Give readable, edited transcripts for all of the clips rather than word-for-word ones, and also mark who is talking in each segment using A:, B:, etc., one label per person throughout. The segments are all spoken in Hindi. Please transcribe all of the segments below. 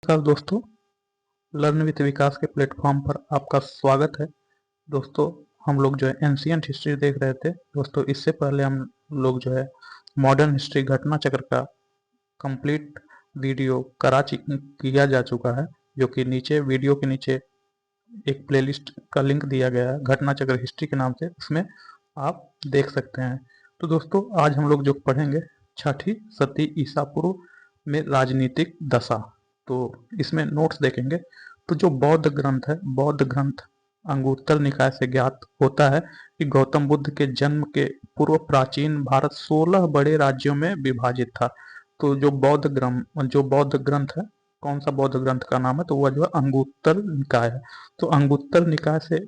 A: नमस्कार दोस्तों, लर्न विथ विकास के प्लेटफॉर्म पर आपका स्वागत है। दोस्तों, हम लोग जो है एंशिएंट हिस्ट्री देख रहे थे। दोस्तों, इससे पहले हम लोग जो है मॉडर्न हिस्ट्री घटना चक्र का कंप्लीट वीडियो किया जा चुका है, जो कि नीचे वीडियो के नीचे एक प्लेलिस्ट का लिंक दिया गया है घटना चक्र हिस्ट्री के नाम से, उसमें आप देख सकते हैं। तो दोस्तों, आज हम लोग जो पढ़ेंगे छठी सती ईसा पूर्व में राजनीतिक दशा। तो इसमें नोट्स देखेंगे। तो जो बौद्ध ग्रंथ है, बौद्ध ग्रंथ अंगुत्तर निकाय से ज्ञात होता है कि गौतम बुद्ध के जन्म के पूर्व प्राचीन भारत 16 बड़े राज्यों में विभाजित था। तो जो बौद्ध ग्रंथ है, कौन सा बौद्ध ग्रंथ का नाम है, तो वह जो है अंगुत्तर निकाय है। तो अंगुत्तर निकाय से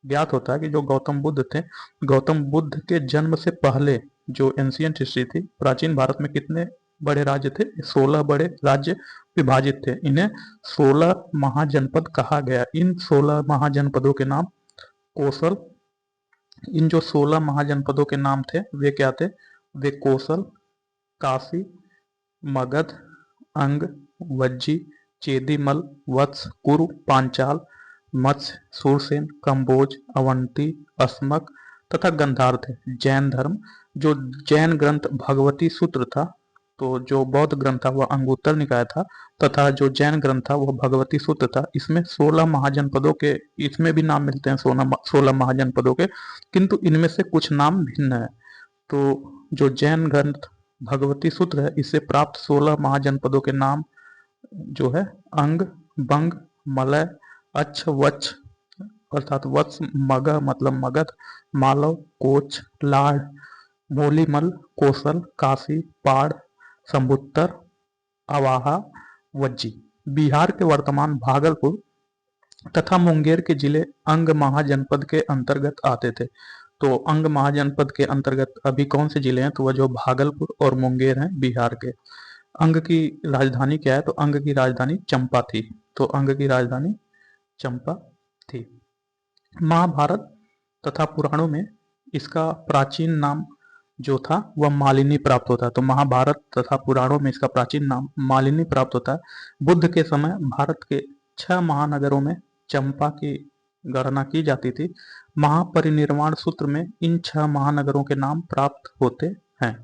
A: ज्ञात होता है कि जो गौतम बुद्ध थे, गौतम बुद्ध के जन्म से पहले जो एंशिएंट हिस्ट्री थी, प्राचीन भारत में कितने बड़े राज्य थे? 16 बड़े राज्य विभाजित थे। इन्हें 16 महाजनपद कहा गया। इन 16 महाजनपदों के नाम कोसल, इन जो 16 महाजनपदों के नाम थे वे क्या थे? वे कोसल, काशी, मगध, अंग, वज्जी, चेदीमल, वत्स, कुरु, पांचाल, मत्स्य, सूरसेन, कंबोज, अवंती, अस्मक तथा गंधार थे। जैन धर्म, जो जैन ग्रंथ भगवती सूत्र था, तो जो बौद्ध ग्रंथ था वह अंगुत्तर निकाय था, तथा जो जैन ग्रंथ था वह भगवती सूत्र था। इसमें 16 महाजनपदों के, इसमें भी नाम मिलते हैं 16 महाजनपदों के, किंतु इनमें से कुछ नाम भिन्न है। तो जो जैन ग्रंथ भगवती सूत्र है, इससे प्राप्त 16 महाजनपदों के नाम जो है अंग, बंग, मलय, अच्छ, वच्छ अर्थात वत्स, मगह मतलब मगध, मालव, कोच, लाढ़, मोलीमल, कोसल, काशी, पाड़, संबुत्तर, अवाहा, वज्जी। बिहार के वर्तमान भागलपुर तथा मुंगेर के जिले अंग महाजनपद के अंतर्गत आते थे। तो अंग महाजनपद के अंतर्गत अभी कौन से जिले हैं? तो वह जो भागलपुर और मुंगेर हैं बिहार के। अंग की राजधानी क्या है? तो अंग की राजधानी चंपा थी। तो अंग की राजधानी चंपा थी। महाभारत तथा पुराणों में इसका प्राचीन नाम जो था वह मालिनी प्राप्त होता है। तो महाभारत तथा पुराणों में इसका प्राचीन नाम मालिनी प्राप्त होता है। बुद्ध के समय भारत के 6 महानगरों में चंपा की गणना की जाती थी। महापरिनिर्वाण सूत्र में इन 6 महानगरों के नाम प्राप्त होते हैं।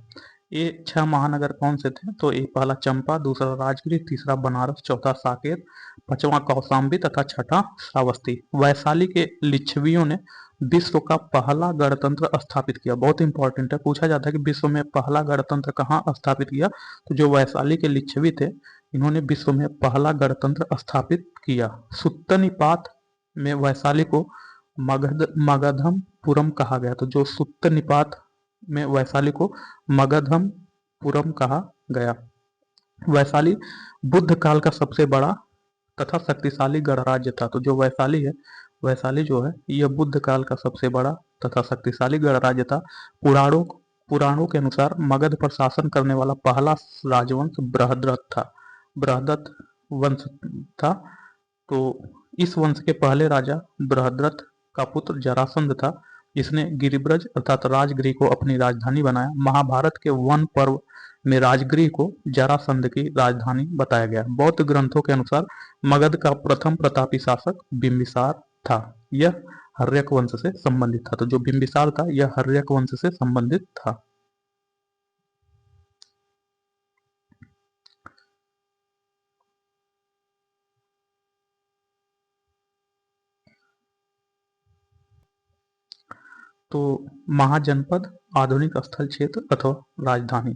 A: ये 6 महानगर कौन से थे? तो ये पहला चंपा, दूसरा राजगृह, तीसरा बनारस, चौथा साकेत, पांचवा कौशाम्बी तथा छठा श्रावस्ती। वैशाली के लिच्छवियों ने विश्व का पहला गणतंत्र स्थापित किया। बहुत इंपॉर्टेंट है, पूछा जाता है कि विश्व में पहला गणतंत्र कहाँ स्थापित किया? तो जो वैशाली के लिच्छवी थे, इन्होंने विश्व में पहला गणतंत्र स्थापित किया। सुत्तनिपात में वैशाली को मगधमपुरम कहा गया। तो जो सुत्तनिपात में वैशाली को मगधमपुरम कहा गया। वैशाली बुद्ध काल का सबसे बड़ा तथा शक्तिशाली गणराज्य था। तो जो वैशाली है, वैशाली जो है यह बुद्ध काल का सबसे बड़ा तथा शक्तिशाली गणराज्य था। पुराणों पुराणों के अनुसार मगध पर शासन करने वाला पहला राजवंश बृहद्रथ था। बृहद्रथ वंश था। तो इस वंश के पहले राजा बृहद्रथ का पुत्र जरासंध था, जिसने गिरिब्रज अर्थात राजगृह को अपनी राजधानी बनाया। महाभारत के वन पर्व में राजगृह को जरासंध की राजधानी बताया गया। बौद्ध ग्रंथों के अनुसार मगध का प्रथम प्रतापी शासक बिंबिसार था। यह हर्यक वंश से संबंधित था। तो जो बिंबिसार था यह हर्यक वंश से संबंधित था। तो महाजनपद, आधुनिक स्थल क्षेत्र अथवा राजधानी।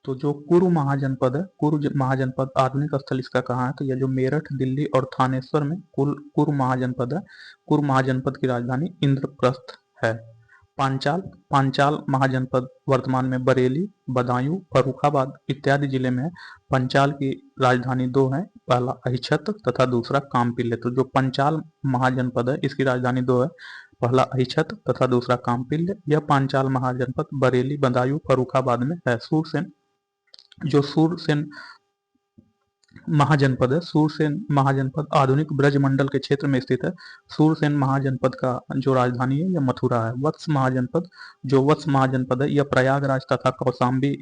A: तो जो कुरु महाजनपद है, कुरु महाजनपद आधुनिक स्थल इसका कहाँ है? तो यह जो मेरठ, दिल्ली और थानेश्वर में कुरु महाजनपद है। कुरु महाजनपद की राजधानी इंद्रप्रस्थ है। पांचाल, पांचाल महाजनपद वर्तमान में बरेली, बदायूं, फर्रुखाबाद इत्यादि जिले में है। पंचाल की राजधानी दो है, पहला अहिछत्र तथा दूसरा कामपिल्य। तो जो पंचाल महाजनपद है इसकी राजधानी दो है, पहला अहिछत्र तथा दूसरा कामपिल्य। यह पांचाल महाजनपद बरेली, बदायूं, फर्रुखाबाद में है। सूरसेन, जो सूरसेन महाजनपद है, सूरसेन महाजनपद आधुनिक ब्रजमंडल के क्षेत्र में स्थित है। सूरसेन महाजनपद का जो राजधानी है यह मथुरा है। वत्स महाजनपद, जो वत्स महाजनपद है यह प्रयागराज तथा कौशाम्बी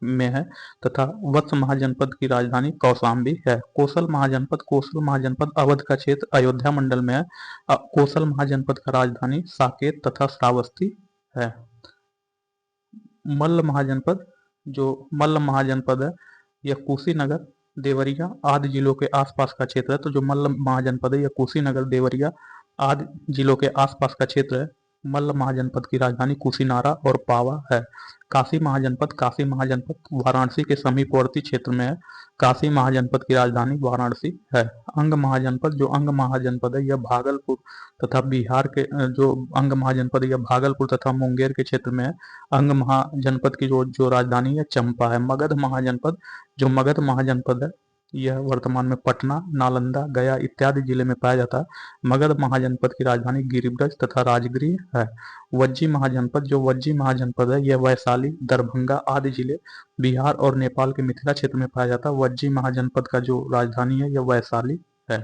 A: में है तथा वत्स महाजनपद की राजधानी कौशाम्बी है। कोसल महाजनपद अवध का क्षेत्र अयोध्या मंडल में है। कोसल महाजनपद का राजधानी साकेत तथा श्रावस्ती है। मल्ल महाजनपद, जो मल्ल महाजनपद है यह कुशीनगर, देवरिया आदि जिलों के आसपास का क्षेत्र है। तो जो मल्ल महाजनपद है यह कुशीनगर, देवरिया आदि जिलों के आसपास का क्षेत्र है। मल्ल महाजनपद की राजधानी कुशीनारा और पावा है। काशी महाजनपद वाराणसी के समीपवर्ती क्षेत्र में है। काशी महाजनपद की राजधानी वाराणसी है। अंग महाजनपद है यह भागलपुर तथा बिहार के जो अंग महाजनपद है यह भागलपुर तथा मुंगेर के क्षेत्र में है। अंग महाजनपद की जो राजधानी है चंपा है। मगध महाजनपद है यह वर्तमान में पटना, नालंदा, गया इत्यादि जिले में पाया जाता है। मगध महाजनपद की राजधानी गिरिब्रज तथा राजगिरी है। वज्जी महाजनपद है यह वैशाली, दरभंगा आदि जिले बिहार और नेपाल के मिथिला क्षेत्र में पाया जाता है। वज्जी महाजनपद का जो राजधानी है यह वैशाली है।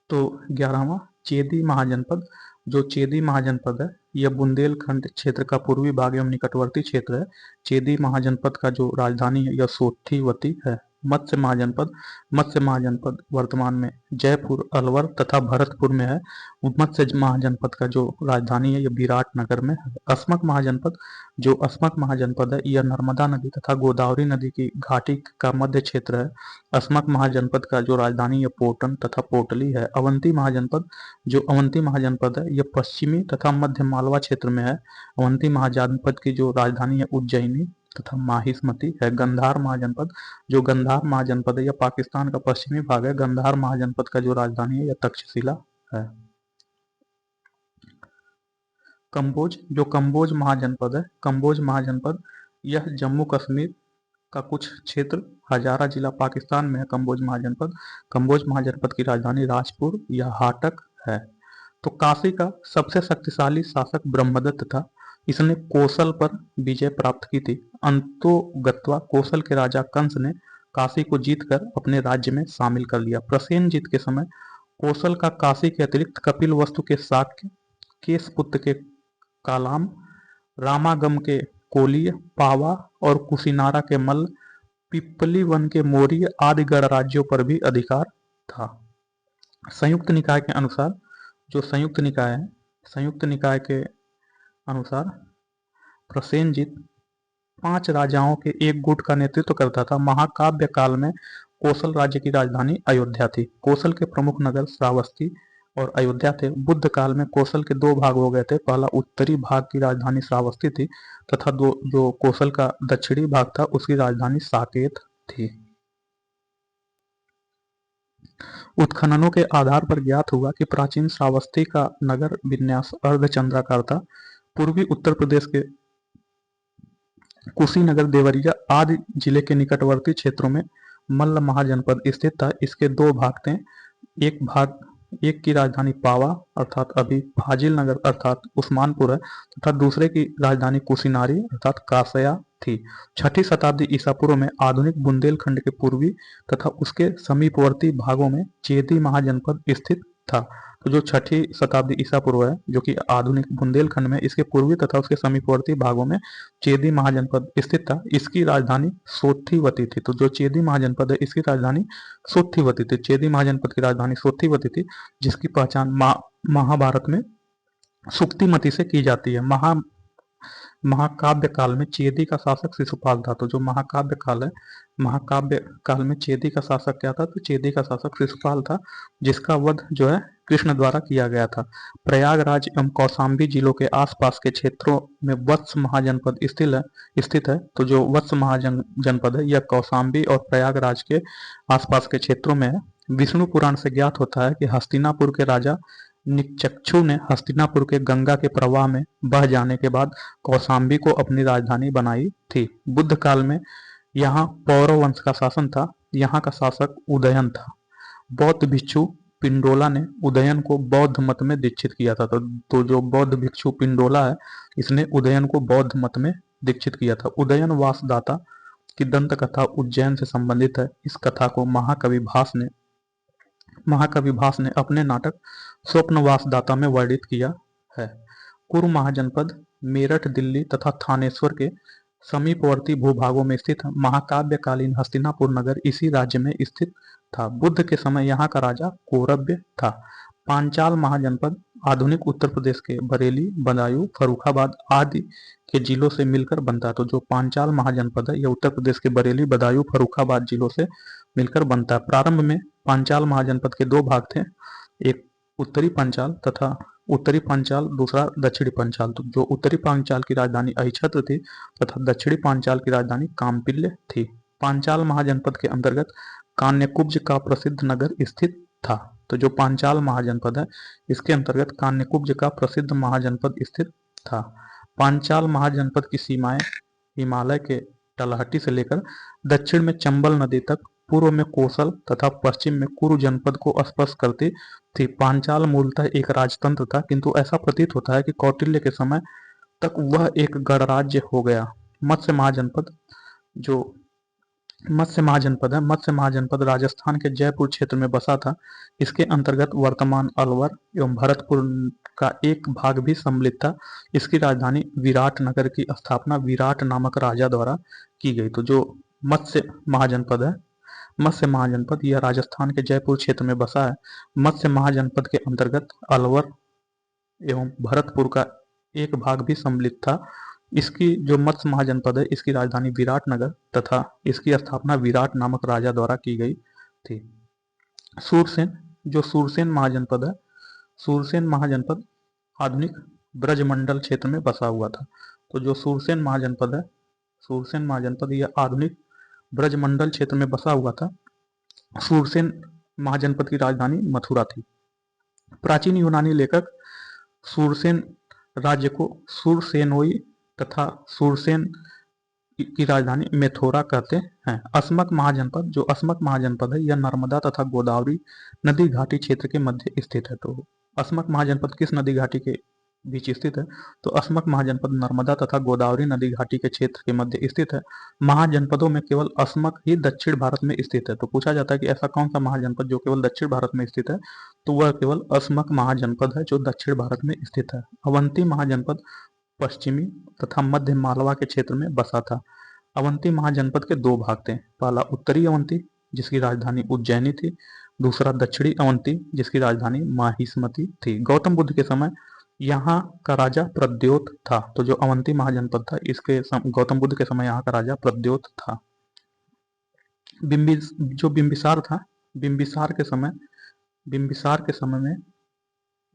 A: तो 11वां चेदी महाजनपद, जो चेदी महाजनपद है यह बुंदेलखंड क्षेत्र का पूर्वी भाग एवं निकटवर्ती क्षेत्र है। चेदी महाजनपद का जो राजधानी है यह सोठीवती है। मत्स्य महाजनपद वर्तमान में जयपुर, अलवर तथा भरतपुर में है। मत्स्य महाजनपद का जो राजधानी है यह विराटनगर में है। अस्मक महाजनपद है यह नर्मदा नदी तथा गोदावरी नदी की घाटी का मध्य क्षेत्र है। अस्मक महाजनपद का जो राजधानी है पोटन तथा पोटली है। अवंती महाजनपद है यह पश्चिमी तथा मध्य मालवा क्षेत्र में है। अवंती महाजनपद की जो राजधानी है उज्जैनी तथा माहिष्मती है। गंधार महाजनपद है यह पाकिस्तान का पश्चिमी भाग है। गंधार महाजनपद का जो राजधानी है यह तक्षशिला है। कंबोज महाजनपद यह जम्मू कश्मीर का कुछ क्षेत्र, हजारा जिला पाकिस्तान में है। कंबोज महाजनपद की राजधानी राजपुर या हाटक है। तो काशी का सबसे शक्तिशाली शासक ब्रह्मदत्त था। इसने कोसल पर विजय प्राप्त की थी। अंतोगत्वा कोसल के राजा कंस ने काशी को जीतकर अपने राज्य में शामिल कर लिया। प्रसेनजीत के समय कोसल का काशी के अतिरिक्त कपिलवस्तु के शाक्य, केशपुत्र के कालाम, रामागम के कोलिय, पावा और कुशीनारा के मल्ल, पिपली वन के मौर्य आदि गणराज्यों पर भी अधिकार था। संयुक्त निकाय के अनुसार, जो संयुक्त निकाय के अनुसार प्रसेनजीत 5 राजाओं के एक गुट का नेतृत्व करता था। महाकाव्य काल में कोसल राज्य की राजधानी अयोध्या थी। कोसल के प्रमुख नगर श्रावस्ती और अयोध्या थे। बुद्ध काल में कोसल के 2 भाग हो गए थे। पहला उत्तरी भाग की राजधानी श्रावस्ती थी तथा जो कोसल का दक्षिणी भाग था उसकी राजधानी साकेत थी। उत्खननों के आधार पर ज्ञात हुआ कि प्राचीन श्रावस्ती का नगर विन्यास अर्धचंद्राकार था। पूर्वी उत्तर प्रदेश के कुशीनगर, देवरिया आदि जिले के निकटवर्ती क्षेत्रों में मल्ल महाजनपद स्थित था। इसके 2 भाग थे। एक की राजधानी पावा अर्थात अभी फाजिल नगर अर्थात उस्मानपुर है तथा दूसरे की राजधानी कुशीनारी अर्थात कासया थी। 6ठी शताब्दी ईसा पूर्व में आधुनिक बुंदेलखंड के पूर्वी तथा उसके समीपवर्ती भागों में चेदी महाजनपद स्थित था। तो जो 6ठी शताब्दी ईसा पूर्व है जो कि आधुनिक बुंदेलखंड में इसके पूर्वी तथा उसके समीपवर्ती भागों में चेदी महाजनपद स्थित था। इसकी राजधानी सोठीवती थी। तो जो चेदी महाजनपद है इसकी राजधानी सोठीवती थी। चेदी महाजनपद की राजधानी सोठीवती थी, जिसकी पहचान महाभारत में सुक्तिमती से की जाती है। महाकाव्य काल में चेदी का शासक शिशुपाल था। तो जो महाकाव्य काल में चेदी का शासक क्या था? तो चेदी का शासक शिशुपाल था, जिसका वध जो है कृष्ण द्वारा किया गया था। प्रयागराज एवं कौशाम्बी जिलों के आसपास के क्षेत्रों में वत्स महाजनपद स्थित है। तो जो वत्स महाजनपद है यह कौशाम्बी और प्रयागराज के आसपास के क्षेत्रों में है। विष्णु पुराण से ज्ञात होता है कि हस्तिनापुर के राजा निचक्षु ने हस्तिनापुर के गंगा के प्रवाह में बह जाने के बाद कौशाम्बी को अपनी राजधानी बनाई थी। बुद्ध काल में यहाँ पौरव वंश का शासन था। यहाँ का शासक उदयन था। बौद्ध भिक्षु पिंडोला ने उदयन को बौद्ध मत में दीक्षित किया था। तो जो बौद्ध भिक्षु पिंडोला है इसने उदयन को बौद्ध मत में दीक्षित किया था। उदयन वासदाता की दंत कथा उज्जैन से संबंधित है। इस कथा को महाकवि भास ने अपने नाटक स्वप्नवासदाता में वर्णित किया है। कुरु महाजनपद मेरठ, दिल्ली तथा थानेश्वर के समीपवर्ती भूभागों में स्थित महाकाव्यकालीन हस्तिनापुर नगर इसी राज्य में स्थित था। बुद्ध के समय यहाँ का राजा कौरव्य था। पांचाल महाजनपद आधुनिक उत्तर प्रदेश के बरेली, बदायूं, फर्रुखाबाद आदि के जिलों से मिलकर बनता है। तो जो पांचाल महाजनपद है यह उत्तर प्रदेश के बरेली, बदायूं, फर्रुखाबाद जिलों से मिलकर बनता है। प्रारंभ में पांचाल महाजनपद के दो भाग थे, एक उत्तरी पांचाल तथा उत्तरी पांचाल, दूसरा दक्षिणी पांचाल। तो जो उत्तरी पांचाल की राजधानी अहिछत्र थी तथा दक्षिणी पांचाल की राजधानी काम्पिल्य थी। पांचाल महाजनपद के अंतर्गत कान्यकुब्ज का प्रसिद्ध नगर स्थित था। तो जो पांचाल महाजनपद है इसके अंतर्गत कान्यकुब्ज का प्रसिद्ध महाजनपद स्थित था। पांचाल महाजनपद की सीमाएं हिमालय के तलहटी से लेकर दक्षिण में चंबल नदी तक, पूर्व में कोसल तथा पश्चिम में कुरु जनपद को स्पर्श करती थी। पांचाल मूलतः एक राजतंत्र था, किंतु ऐसा प्रतीत होता है कि कौटिल्य के समय तक वह एक गणराज्य हो गया। मत्स्य महाजनपद जो मत्स्य महाजनपद है, मत्स्य महाजनपद राजस्थान के जयपुर क्षेत्र में बसा था। इसके अंतर्गत वर्तमान अलवर एवं भरतपुर का एक भाग भी सम्मिलित था। इसकी राजधानी विराट नगर की स्थापना विराट नामक राजा द्वारा की गई। तो जो मत्स्य महाजनपद है, मत्स्य महाजनपद यह राजस्थान के जयपुर क्षेत्र में बसा है। मत्स्य महाजनपद के अंतर्गत अलवर एवं भरतपुर का एक भाग भी सम्मिलित था। इसकी जो मत्स्य महाजनपद है इसकी राजधानी विराट नगर तथा इसकी स्थापना विराट नामक राजा द्वारा की गई थी। सूरसेन, जो सूरसेन महाजनपद है, सूरसेन महाजनपद आधुनिक ब्रजमंडल क्षेत्र में बसा हुआ था। तो जो सूरसेन महाजनपद है, सूरसेन महाजनपद यह आधुनिक ब्रजमंडल क्षेत्र में बसा हुआ था। सूरसेन महाजनपद की राजधानी मथुरा थी। प्राचीन यूनानी लेखक सूरसेन राज्य को सुरसेनोई तथा सूरसेन की राजधानी मेथोरा कहते हैं। अस्मक महाजनपद, जो अस्मक महाजनपद है यह नर्मदा तथा गोदावरी नदी घाटी क्षेत्र के मध्य स्थित है। तो अस्मक महाजनपद किस नदी घाटी के बीच स्थित है? तो अस्मक महाजनपद नर्मदा तथा गोदावरी नदी घाटी के क्षेत्र के मध्य स्थित है। महाजनपदों में केवल अस्मक ही दक्षिण भारत में स्थित है। तो पूछा जाता है कि ऐसा कौन सा महाजनपद जो केवल दक्षिण भारत में स्थित है? तो वह केवल अस्मक महाजनपद है जो दक्षिण भारत में स्थित है। अवंती महाजनपद पश्चिमी तथा मध्य मालवा के क्षेत्र में बसा था। अवंती महाजनपद के दो भाग थे, पहला उत्तरी अवंती जिसकी राजधानी उज्जैनी थी, दूसरा दक्षिणी अवंती जिसकी राजधानी माहिष्मती थी। गौतम बुद्ध के समय यहाँ का राजा प्रद्योत था। तो जो अवंती महाजनपद था इसके गौतम बुद्ध के समय यहाँ का राजा प्रद्योत था। जो बिंबिसार था, बिंबिसार के समय में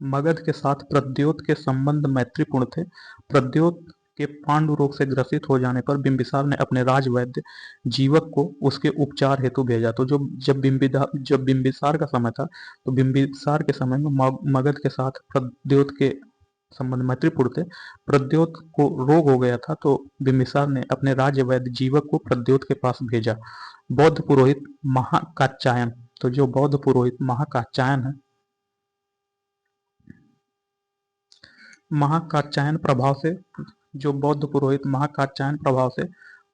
A: मगध के साथ प्रद्योत के संबंध मैत्रीपूर्ण थे। प्रद्योत के पांडु रोग से ग्रसित हो जाने पर बिंबिसार ने अपने राजवैद्य जीवक को उसके उपचार हेतु भेजा। तो जब बिंबिसार का समय था तो बिंबिसार के समय में मगध के साथ प्रद्योत के संबंध मैत्रीपूर्ण थे। प्रद्योत को रोग हो गया था तो बिंबिसार ने अपने राजवैद्य जीवक को प्रद्योत के पास भेजा। बौद्ध पुरोहित महाकात्यायन, तो जो बौद्ध पुरोहित महाकात्यायन है, महाकात्यायन प्रभाव से जो बौद्ध पुरोहित महाकात्यायन प्रभाव से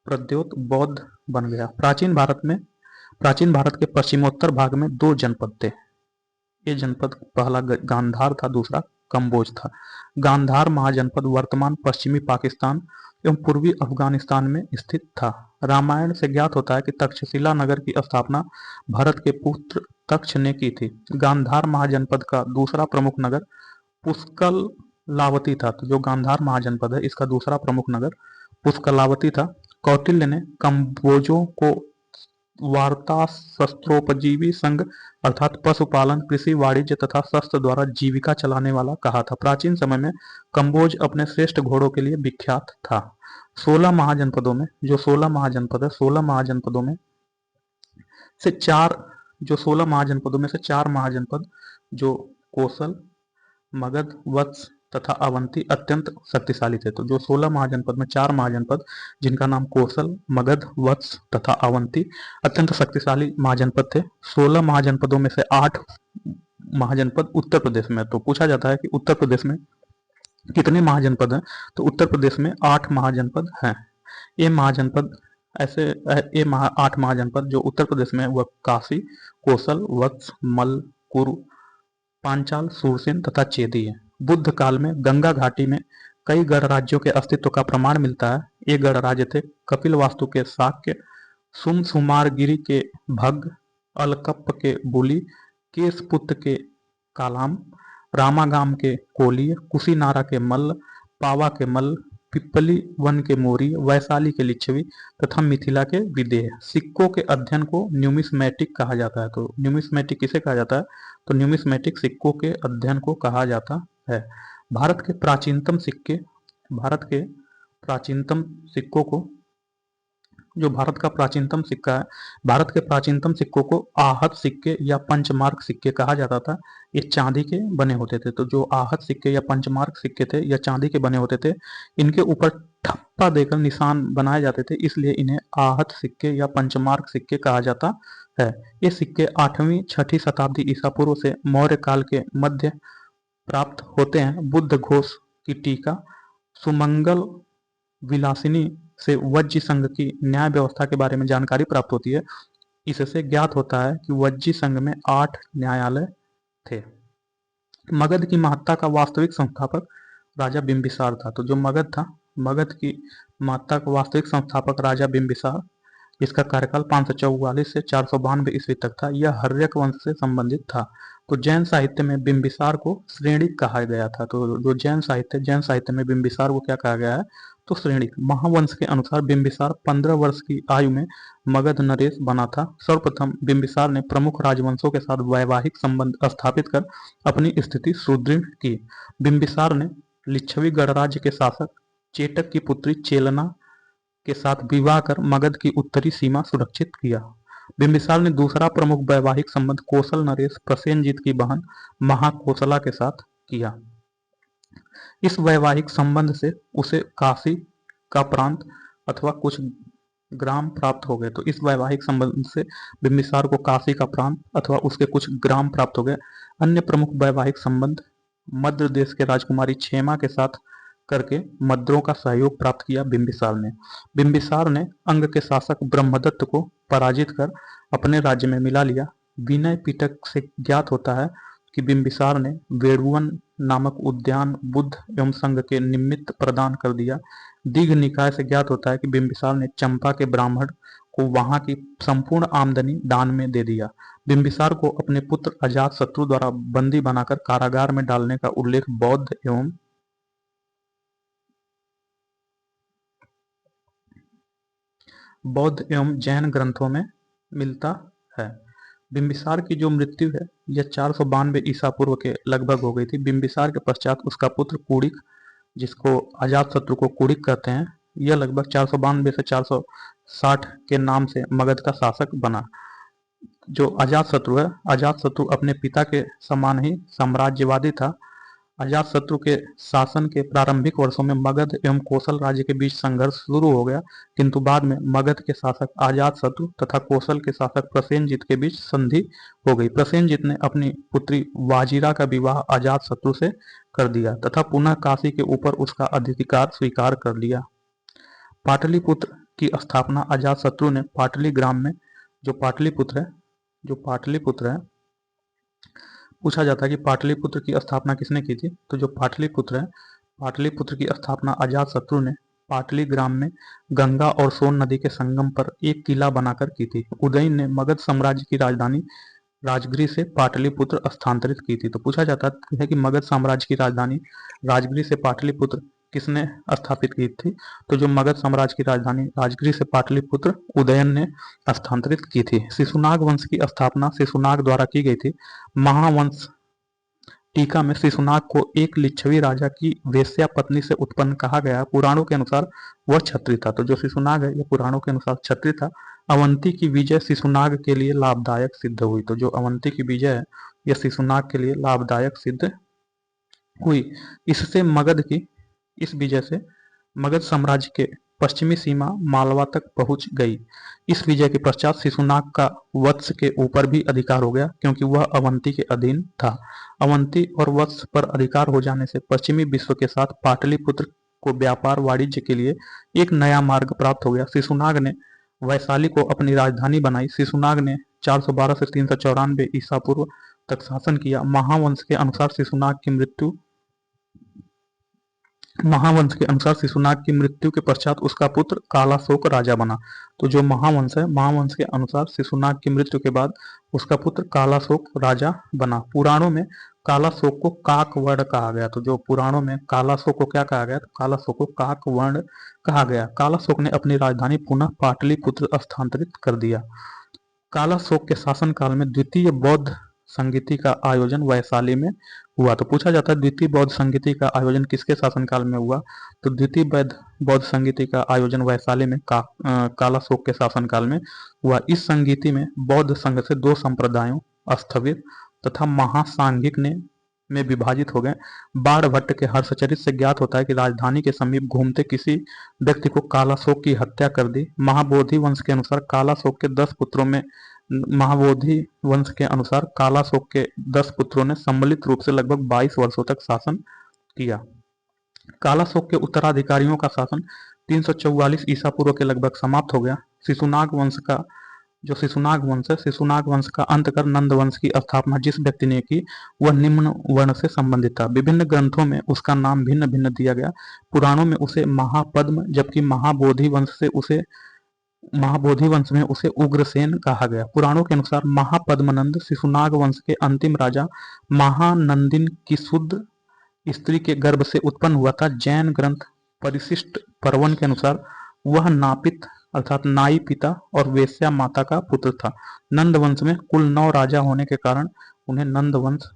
A: प्रद्योत बौद्ध बन गया। प्राचीन भारत के पश्चिमोत्तर भाग में दो जनपद थे। ये जनपद पहला गांधार था, दूसरा कंबोज था। गांधार महाजनपद वर्तमान पश्चिमी पाकिस्तान एवं पूर्वी अफगानिस्तान में स्थित था। रामायण से ज्ञात होता है कि तक्षशिला नगर की स्थापना भरत के पुत्र तक्ष ने की थी। गांधार महाजनपद का दूसरा प्रमुख नगर पुष्कलावती था। तो जो गांधार महाजनपद है इसका दूसरा प्रमुख नगर पुष्कलावती था। कौटिल्य ने कंबोजों को वार्ता शस्त्रोपजीवी संघ अर्थात पशुपालन, कृषि, वाणिज्य तथा शस्त्र द्वारा जीविका चलाने वाला कहा था। प्राचीन समय में कंबोज अपने श्रेष्ठ घोड़ों के लिए विख्यात था। 16 महाजनपदों में जो 16 महाजनपद है, 16 महाजनपदों में से 4 महाजनपद जो कोसल, मगध, वत्स तथा अवंती अत्यंत शक्तिशाली थे। तो जो 16 महाजनपद में 4 महाजनपद जिनका नाम कोसल, मगध, वत्स तथा अवंती अत्यंत शक्तिशाली महाजनपद थे। 16 महाजनपदों में से 8 महाजनपद उत्तर प्रदेश में। तो पूछा जाता है कि उत्तर प्रदेश में कितने महाजनपद हैं? तो उत्तर प्रदेश में 8 महाजनपद हैं। ये 8 महाजनपद जो उत्तर प्रदेश में वह काशी, कोसल, वत्स, मल, कुरु, पांचाल, सूरसेन तथा चेदी है। बुद्ध काल में गंगा घाटी में कई गणराज्यों के अस्तित्व का प्रमाण मिलता है। ये गणराज्य थे कपिल वास्तु के शाक्य, सुमसुमारगिरी के भग, अलकप्प के बुली, केशपुत्र के कालाम, रामागाम के कोलीय, कुशीनारा के मल्ल, पावा के मल्ल, पिप्पली वन के मोरी, वैशाली के लिच्छवी तथा मिथिला के विदेह। सिक्कों के अध्ययन को न्यूमिस्मेटिक कहा जाता है। तो न्यूमिस्मेटिक किसे कहा जाता है? तो न्यूमिस्मेटिक सिक्कों के अध्ययन को कहा जाता है। भारत के प्राचीनतम सिक्कों को, जो भारत का प्राचीनतम सिक्का है, भारत के प्राचीनतम सिक्कों को आहत सिक्के या पंचमार्क सिक्के कहा जाता था। ये चांदी के बने होते थे। तो जो आहत सिक्के या पंचमार्क सिक्के थे, या चांदी के बने होते थे, इनके ऊपर ठप्पा देकर निशान बनाए जाते थे, इसलिए इन्हें आहत सिक्के या पंचमार्क सिक्के कहा जाता है। ये सिक्के 8वीं 6ठी शताब्दी ईसा पूर्व से मौर्य काल के मध्य प्राप्त होते हैं। बुद्ध घोष की टीका सुमंगल विलासिनी से वज्जी संघ की न्याय व्यवस्था के बारे में जानकारी प्राप्त होती है। इससे ज्ञात होता है कि वज्जी संघ में 8 न्यायालय थे। मगध की महत्ता का वास्तविक संस्थापक राजा बिंबिसार था। तो जो मगध था, मगध की महत्ता का वास्तविक संस्थापक राजा बिंबिसार, इसका कार्यकाल 544 से 492 ईस्वी तक था। यह हर्यक वंश से संबंधित था। तो जैन साहित्य में बिंबिसार को श्रेणिक कहा गया था। तो जो जैन साहित्य में बिंबिसार को क्या कहा गया है? तो श्रेणिक। महावंश के अनुसार बिंबिसार 15 वर्ष की आयु में मगध नरेश बना था। सर्वप्रथम बिंबिसार ने प्रमुख राजवंशों के साथ वैवाहिक संबंध स्थापित कर अपनी स्थिति सुदृढ़ की। बिंबिसार ने लिच्छवी गणराज्य के शासक चेटक की पुत्री चेलना के साथ विवाह कर मगध की उत्तरी सीमा सुरक्षित किया। बिंबिसार ने दूसरा प्रमुख वैवाहिक संबंध कोसल नरेश प्रसेनजीत की बहन महाकोसला के साथ किया। इस वैवाहिक संबंध से उसे काशी का प्रांत अथवा कुछ ग्राम प्राप्त हो गए। तो इस वैवाहिक संबंध से बिंबिसार को काशी का प्रांत अथवा उसके कुछ ग्राम प्राप्त हो गए। अन्य प्रमुख वैवाहिक संबंध मद्र देश के राजकुमारी क्षेमा के साथ करके मद्रों का सहयोग प्राप्त किया बिंबिसार ने अंग के शासक ब्रह्मदत्त को पराजित कर अपने राज्य में मिला लिया। विनय पिटक से ज्ञात होता है कि बिंबिसार ने वेणुवन नामक उद्यान बुद्ध एवं संघ के निमित्त प्रदान कर दिया। दीघ निकाय से ज्ञात होता है कि बिंबिसार ने चंपा के ब्राह्मण को वहां की संपूर्ण आमदनी दान में दे दिया। बिंबिसार को अपने पुत्र अजातशत्रु द्वारा बंदी बनाकर कारागार में डालने का उल्लेख बौद्ध एवं जैन ग्रंथों में मिलता है। बिंबिसार की जो मृत्यु है यह 492 ईसा पूर्व के लगभग हो गई थी। बिंबिसार के पश्चात उसका पुत्र कुड़िक, जिसको अजातशत्रु को कुड़िक कहते हैं, यह लगभग 492 से 460 के नाम से मगध का शासक बना। जो अजातशत्रु है, अजातशत्रु अपने पिता के समान ही साम्राज्यवादी था। अजातशत्रु के शासन के प्रारंभिक वर्षों में मगध एवं कोसल राज्य के बीच संघर्ष शुरू हो गया, किंतु बाद में मगध के शासक अजातशत्रु तथा कोसल के शासक प्रसेनजीत के बीच संधि हो गई। प्रसेनजीत ने अपनी पुत्री वाजिरा का विवाह अजातशत्रु से कर दिया तथा पुनः काशी के ऊपर उसका अधिकार स्वीकार कर लिया। पाटलिपुत्र की स्थापना अजातशत्रु ने पाटली ग्राम में, जो पाटलिपुत्र है, पूछा जाता है कि पाटलिपुत्र की स्थापना किसने की थी? तो जो पाटलिपुत्र है, पाटलिपुत्र की स्थापना अजातशत्रु ने पाटली ग्राम में गंगा और सोन नदी के संगम पर एक किला बनाकर की थी। उदयन ने मगध साम्राज्य की राजधानी राजगृह से पाटलिपुत्र स्थानांतरित की थी। तो पूछा जाता है कि मगध साम्राज्य की राजधानी राजगृह से पाटलिपुत्र किसने स्थापित की थी? तो जो मगध साम्राज्य की राजधानी राजगृह से पाटलिपुत्र उदयन ने स्थानांतरित की थी। शिशुनाग वंश की स्थापना शिशुनाग द्वारा की गई थी। महावंश टीका में शिशुनाग को एक लिच्छवी राजा की वेश्या पत्नी से उत्पन्न कहा गया। पुराणों के अनुसार वह क्षत्रिय था। तो जो शिशुनाग है, यह पुराणों के अनुसार क्षत्रिय था। अवंती की विजय शिशुनाग के लिए लाभदायक सिद्ध हुई। तो जो अवंती की विजय है, यह शिशुनाग के लिए लाभदायक सिद्ध हुई। इस विजय से मगध साम्राज्य के पश्चिमी सीमा मालवा तक पहुंच गई। इस विजय के पश्चात शिशुनाग का वत्स के ऊपर भी अधिकार हो गया, क्योंकि वह अवंती के अधीन था। अवंती और वत्स पर अधिकार हो जाने से पश्चिमी विश्व के साथ पाटलिपुत्र को व्यापार वाणिज्य के लिए एक नया मार्ग प्राप्त हो गया। शिशुनाग ने वैशाली को अपनी राजधानी बनाई। शिशुनाग ने 412 से 394 ईसा पूर्व तक शासन किया। महावंश के अनुसार शिशुनाग की मृत्यु महावंश के अनुसार शिशुनाग की मृत्यु के पश्चात उसका पुत्र कालाशोक राजा बना। तो जो महावंश है, महावंश के अनुसार शिशुनाग की मृत्यु के बाद उसका पुत्र कालाशोक राजा बना। पुराणों में कालाशोक को काकवर्ण कहा गया। तो जो पुराणों में कालाशोक को क्या कहा गया, तो कालाशोक को काकवर्ण कहा गया। कालाशोक ने अपनी राजधानी पुनः पाटलिपुत्र स्थानांतरित कर दिया। कालाशोक के शासनकाल में द्वितीय बौद्ध संगीति का आयोजन वैशाली में हुआ। तो पूछा जाता है द्वितीय बौद्ध संगीति का आयोजन किसके शासनकाल में हुआ, तो द्वितीय बौद्ध संगीति का आयोजन वैशाली में कालाशोक के शासनकाल में हुआ। इस संगीति में बौद्ध संघ से दो संप्रदायों स्थविर तथा महासांघिक में विभाजित हो गए। बाण भट्ट के हर्षचरित से ज्ञात होता है कि राजधानी के समीप घूमते किसी व्यक्ति को कालाशोक की हत्या कर दी। महाबोधि वंश के अनुसार कालाशोक के 10 पुत्रों में महाबोधि वंश के अनुसार कालाशोक के 10 पुत्रों ने सम्मिलित रूप से लगभग 22 वर्षों तक शासन किया। कालाशोक के उत्तराधिकारियों का शासन 344 ईसा पूर्व के लगभग समाप्त हो गया। शिशुनाग वंश का जो शिशुनाग वंश है, शिशुनाग वंश का अंत कर नंद वंश की स्थापना जिस व्यक्ति ने की वह निम्न वर्ण से संबंधित था। विभिन्न ग्रंथों में उसका नाम भिन्न भिन्न दिया गया। पुराणों में उसे महापद्म, जबकि महाबोधि वंश में उसे उग्रसेन कहा गया। पुराणों के अनुसार महापद्मनंद शिशुनाग वंश के अंतिम राजा महानंदिन की शुद्ध स्त्री के गर्भ से उत्पन्न हुआ था। जैन ग्रंथ परिशिष्ट पर्वन के अनुसार वह नापित अर्थात नाई पिता और वेश्या माता का पुत्र था। नंद वंश में कुल 9 राजा होने के कारण उन्हें नंद वंश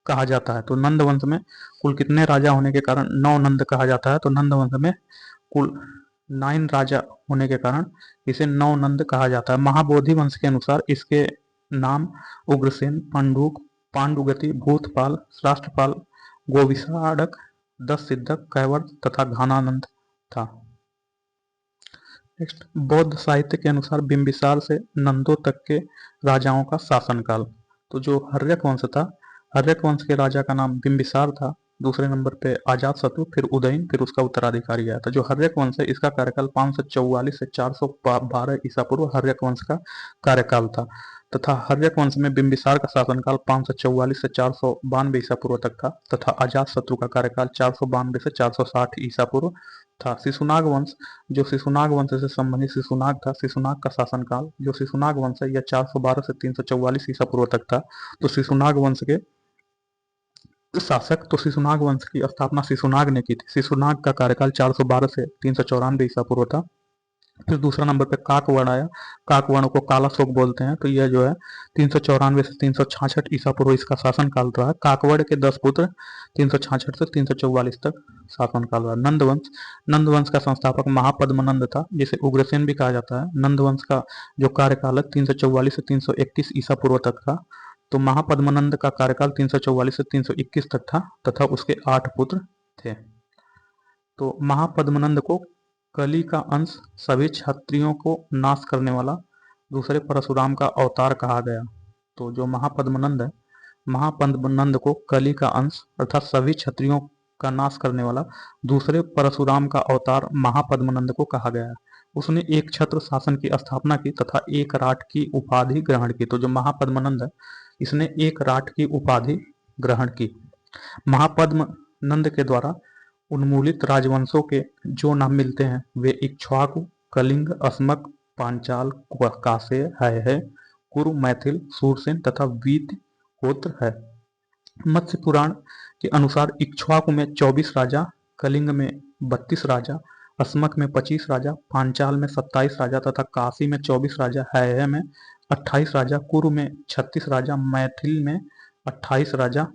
A: कहा जाता है। तो नंद वंश में कुल कितने राजा होने के कारण 9 नंद कहा जाता है। तो नंद वंश में कुल 9 राजा होने के कारण इसे 9 नंद कहा जाता है। महाबोधि वंश के अनुसार इसके नाम उग्रसेन, पांडुगति, भूतपाल, राष्ट्रपाल, गोविषाडक, 10 सिद्धक, कैवर्त तथा घनानंद था। नेक्स्ट, बौद्ध साहित्य के अनुसार बिंबिसार से नंदों तक के राजाओं का शासनकाल। तो जो हर्यक वंश था, हर्यक वंश के राजा का नाम बिंबिसार था। दूसरे नंबर पे अजातशत्रु, फिर उदयन, फिर उसका उत्तराधिकारी आया था। जो हर्यक वंश है इसका कार्यकाल 544 से 412 ईसा पूर्व हर्यक वंश का कार्यकाल था तथा हर्यक वंश में बिंबिसार का शासनकाल 544 से 492 ईसा पूर्व तक था तथा अजातशत्रु का कार्यकाल 492 से 460 ईसा पूर्व था। शिशुनाग वंश, जो शिशुनाग वंश से संबंधित शिशुनाग था, शिशुनाग का शासनकाल जो शिशुनाग वंश है यह 412 से 344 ईसा पूर्व तक था। तो शिशुनाग वंश के शासक, तो शिशुनाग वंश की स्थापना शिशुनाग ने की थी। शिशुनाग का कार्यकाल 412 से 394 ईसा पूर्व था। फिर दूसरा नंबर पे काकवर्ण आया। काकवर्ण को कालाशोक बोलते हैं। तो यह जो है 394 से 366 ईसा पूर्व इसका शासन काल रहा। काकवर्ण के 10 पुत्र 366 से 344 तक शासन काल रहा। नंदवंश, नंदवंश का संस्थापक महापद्मनंद था जिसे उग्रसेन भी कहा जाता है। नंदवंश का जो कार्यकाल 344 से 331 ईसा पूर्व तक था। तो महापद्मनंद का कार्यकाल 344 से 321 तक था तथा उसके 8 पुत्र थे। तो महापद्मनंद को कली का अंश, सभी क्षत्रियों को नाश करने वाला दूसरे परशुराम का अवतार कहा गया। तो जो महापद्मनंद है, महापद्मनंद को कली का अंश अर्थात सभी क्षत्रियों का नाश करने वाला दूसरे परशुराम का अवतार महापद्मनंद को कहा गया है। उसने एक छत्र शासन की स्थापना की तथा एक राट की उपाधि ग्रहण की। तो जो महापद्मनंद है इसने एक राट की उपाधि ग्रहण की। महापद्मनंद के द्वारा उन्मूलित राजवंशों के जो नाम मिलते हैं वे इक्ष्वाकु, कलिंग, अस्मक, पांचाल, कासेय, है, कुरु, मैथिल, सूरसेन तथा वीत गोत्र है। मत्स्य पुराण के अनुसार इक्ष्वाकु में 24 राजा, कलिंग में 32 राजा, अस्मक में 25 राजा, पांचाल में 27 राजा तथा काशी में 24 राजा, है में 28 राजा, कुरु में 36 राजा, मैथिल में 28 राजा,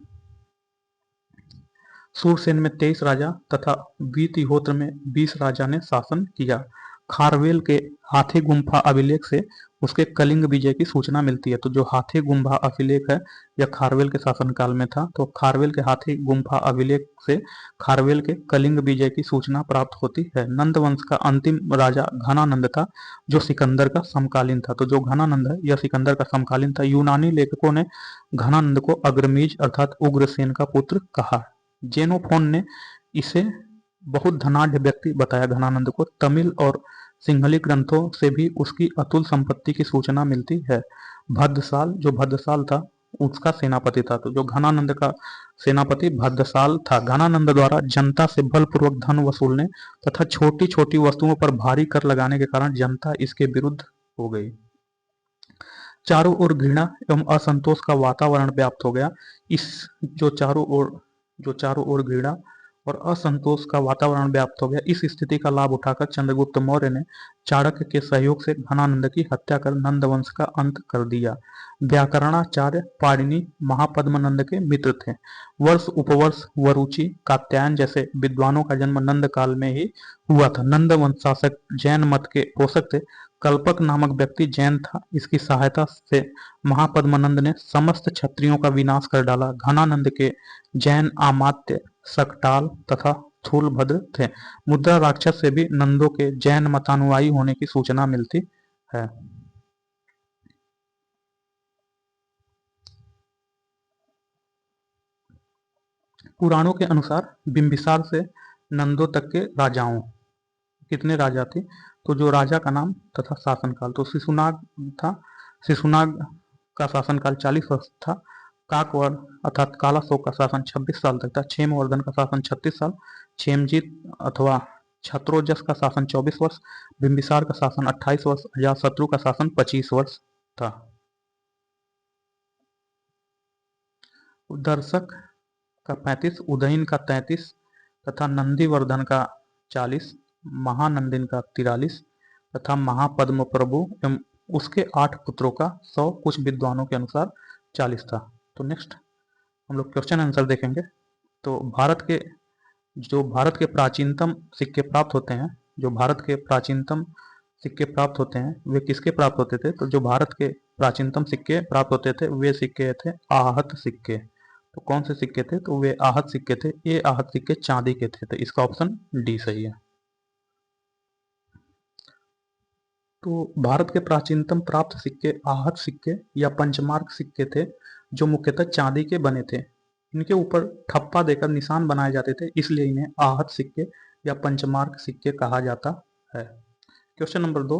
A: सूरसेन में 23 राजा तथा वीतिहोत्र में 20 राजा ने शासन किया। खारवेल के हाथी गुम्फा अभिलेख से उसके कलिंग विजय की सूचना मिलती है। तो जो हाथी गुम्फा अभिलेख है यह खारवेल के शासनकाल में था। तो खारवेल के हाथी गुम्फा अभिलेख से खारवेल के कलिंग विजय की सूचना प्राप्त होती है। नंद वंश का अंतिम राजा घनानंद था जो सिकंदर का समकालीन था। तो जो घनानंद है यह सिकंदर का समकालीन था। यूनानी लेखकों ने घनानंद को अग्रमीज अर्थात उग्रसेन का पुत्र कहा। जेनोफोन ने इसे बहुत धनाढ़ व्यक्ति बताया। घनानंद को तमिल और सिंहली ग्रंथों से भी उसकी अतुल संपत्ति की सूचना मिलती है। भद्रसाल, जो भद्रसाल था उसका सेनापति था। तो जो घनानंद का सेनापति भद्रसाल था। घनानंद द्वारा जनता से बलपूर्वक धन वसूलने तथा छोटी छोटी वस्तुओं पर भारी कर लगाने के कारण जनता इसके विरुद्ध हो गई। चारों ओर घृणा एवं असंतोष का वातावरण व्याप्त हो गया। इस जो चारों ओर घृणा और असंतोष का वातावरण व्याप्त हो गया, इस स्थिति का लाभ उठाकर चंद्रगुप्त मौर्य ने चाणक्य के सहयोग से घनानंद की हत्या कर नंद वंश का अंत कर दिया। व्याकरणाचार्य पाणिनि महापद्मनंद के मित्र थे। वर्ष उपवर्ष वरुचि कात्यायन जैसे विद्वानों का जन्म नंद काल में ही हुआ था। नंद वंश शासक जैन मत के पोषक थे। कल्पक नामक व्यक्ति जैन था। इसकी सहायता से महापद्मनंद ने समस्त क्षत्रियों का विनाश कर डाला। घनानंद के जैन अमात्य सकटाल तथा स्थूलभद्र थे। मुद्रा राक्षस से भी नंदों के जैन मतानुयायी होने की सूचना मिलती है। पुराणों के अनुसार बिंबिसार से नंदों तक के राजाओं, कितने राजा थे? तो जो राजा का नाम तथा शासनकाल, तो शिशुनाग था। शिशुनाग का शासनकाल 40 वर्ष था। काकवर्ण अर्थात काला शोक का शासन 26 साल तक था। क्षेमवर्धन का शासन 36 साल। क्षेमजीत अथवा छत्रोजस का शासन 24 वर्ष। बिंबिसार का शासन 28 वर्ष। अजातशत्रु का शासन 25 वर्ष था। दर्शक का 35, उदयन का 33 तथा नंदीवर्धन का 40, महानंदिन का 43 तथा महापद्म प्रभु एवं उसके 8 पुत्रों का 100 कुछ विद्वानों के अनुसार 40 था। तो नेक्स्ट हम लोग क्वेश्चन आंसर देखेंगे। तो भारत के प्राचीनतम सिक्के प्राप्त होते हैं, जो भारत के प्राचीनतम सिक्के प्राप्त होते हैं वे किसके प्राप्त होते थे? तो जो भारत के प्राचीनतम सिक्के प्राप्त होते थे वे सिक्के थे आहत सिक्के। तो कौन से सिक्के थे? तो वे आहत सिक्के थे। ये आहत सिक्के चांदी के थे। तो इसका ऑप्शन डी सही है। तो भारत के प्राचीनतम प्राप्त सिक्के आहत सिक्के या पंचमार्क सिक्के थे, जो मुख्यतः चांदी के बने थे। इनके ऊपर ठप्पा देकर निशान बनाए जाते थे, इसलिए इन्हें आहत सिक्के या पंचमार्क सिक्के कहा जाता है। Question number 2।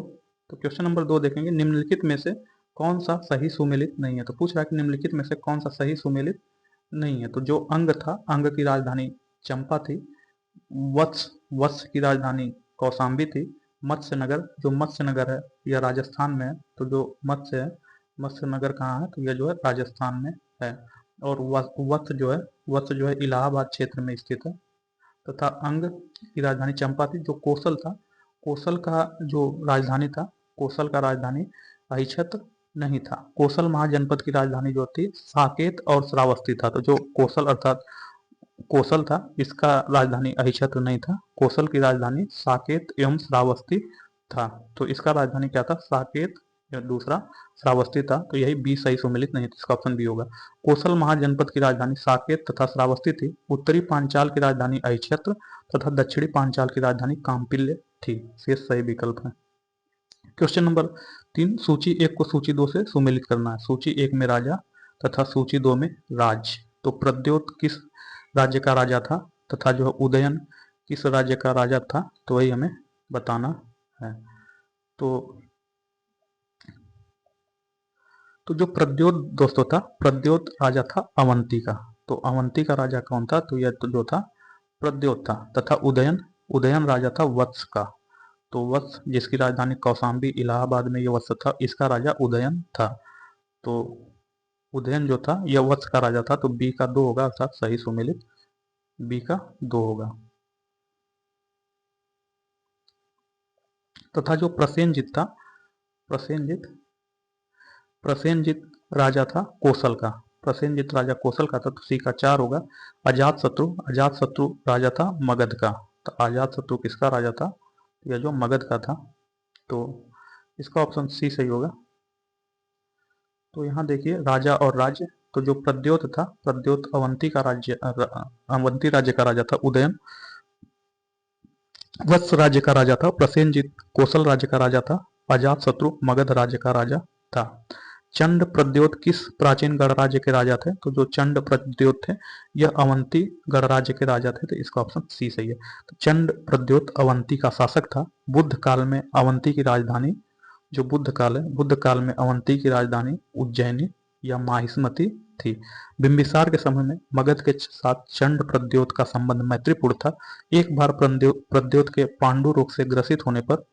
A: तो क्वेश्चन नंबर 2 देखेंगे, निम्नलिखित में से कौन सा सही सुमेलित नहीं है? तो पूछ रहा है कि निम्नलिखित में से कौन सा सही सुमेलित नहीं है। तो जो अंग था, अंग की राजधानी चंपा थी। वत्स की राजधानी कौशाम्बी थी। मत्स्य नगर, जो मत्स्य नगर है यह राजस्थान में है। तो जो मत्स्य है, मत्स्य नगर कहाँ है? तो यह जो है राजस्थान में है। और वत्स जो है इलाहाबाद क्षेत्र में स्थित है। तथा अंग की राजधानी चंपा थी। जो कोसल था, कोसल का जो राजधानी था, कोसल का राजधानी अहिछत्र नहीं था। कोसल महाजनपद की राजधानी जो थी साकेत और श्रावस्ती था। तो जो कोसल अर्थात कोसल था, इसका राजधानी अहिछत्र नहीं था। कोसल की राजधानी साकेत एवं श्रावस्ती था। तो इसका राजधानी क्या था? साकेत या दूसरा श्रावस्ती था। तो यही बी सही सुमेलित नहीं था। इसका ऑप्शन बी होगा। कोसल महाजनपद की राजधानी साकेत तथा श्रावस्ती थी। उत्तरी पांचाल की राजधानी अहिछत्र तथा दक्षिणी पांचाल की राजधानी काम्पिल्य थी। शेष सही विकल्प है। क्वेश्चन नंबर 3, सूची 1 को सूची 2 से सुमेलित करना है। सूची 1 में राजा तथा सूची 2 में राज। तो प्रद्योत किस राज्य का राजा था तथा जो उदयन किस राज्य का राजा था? तो वही हमें बताना है। तो जो प्रद्योत दोस्तों था, प्रद्योत राजा था अवंती का। तो अवंती का राजा कौन था? तो यह जो था प्रद्योत था। तथा उदयन राजा था वत्स का। तो वत्स जिसकी राजधानी कौशाम्बी इलाहाबाद में यह वत्स था, इसका राजा उदयन था। तो उदयन जो था यह वत्स का राजा था। तो बी का 2 होगा, अर्थात सही सुमेलित बी का 2 होगा। तथा जो प्रसेनजित था, प्रसेनजित राजा था कोसल का। प्रसेनजित राजा कोसल का था। तो सी का 4 होगा। अजातशत्रु राजा था मगध का। तो अजातशत्रु किसका राजा था? यह जो मगध का था। तो इसका ऑप्शन सी सही होगा। तो यहाँ देखिए राजा और राज्य। तो जो प्रद्योत था, प्रद्योत अवंती राज्य का राजा था। उदयन वत्स राज्य का राजा था। प्रसेनजित कोसल राज्य का राजा था। अजातशत्रु मगध राज्य का राजा था। चंड प्रद्योत किस प्राचीन गणराज्य के राजा थे? तो जो चंड प्रद्योत थे यह अवंती गणराज्य के राजा थे। तो इसका ऑप्शन सी सही है। तो चंड प्रद्योत अवंती का शासक था। बुद्ध काल में अवंती की राजधानी, जो बुद्ध काल है, बुद्ध काल में अवंती की राजधानी उज्जैनी या माहिष्मति थी। बिंबिसार के समय में मगध के साथ चंड प्रद्योत का संबंध मैत्रीपूर्ण था। एक बार प्रद्योत के पांडु रोग से ग्रसित होने पर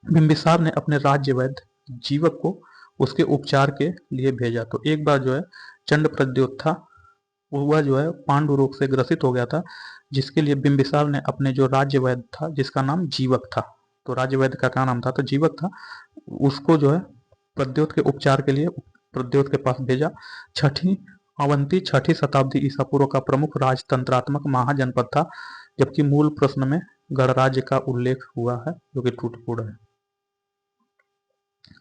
A: बिंबिसार ने अपने राज्य वैद्य जीवक को उसके उपचार के लिए भेजा। तो एक बार जो है चंड प्रद्योत था, वह जो है पांडु रोग से ग्रसित हो गया था, जिसके लिए बिंबिसार ने अपने जो राज्य वैद्य था, जिसका नाम जीवक था, तो राज्य वैद्य का क्या नाम था, तो जीवक था, उसको जो है प्रद्योत के उपचार के लिए प्रद्योत के पास भेजा। छठी अवंती 6ठी शताब्दी ईसा पूर्व का प्रमुख राजतंत्रात्मक महाजनपद था, जबकि मूल प्रश्न में गणराज्य का उल्लेख हुआ है, जो कि त्रुटिपूर्ण है।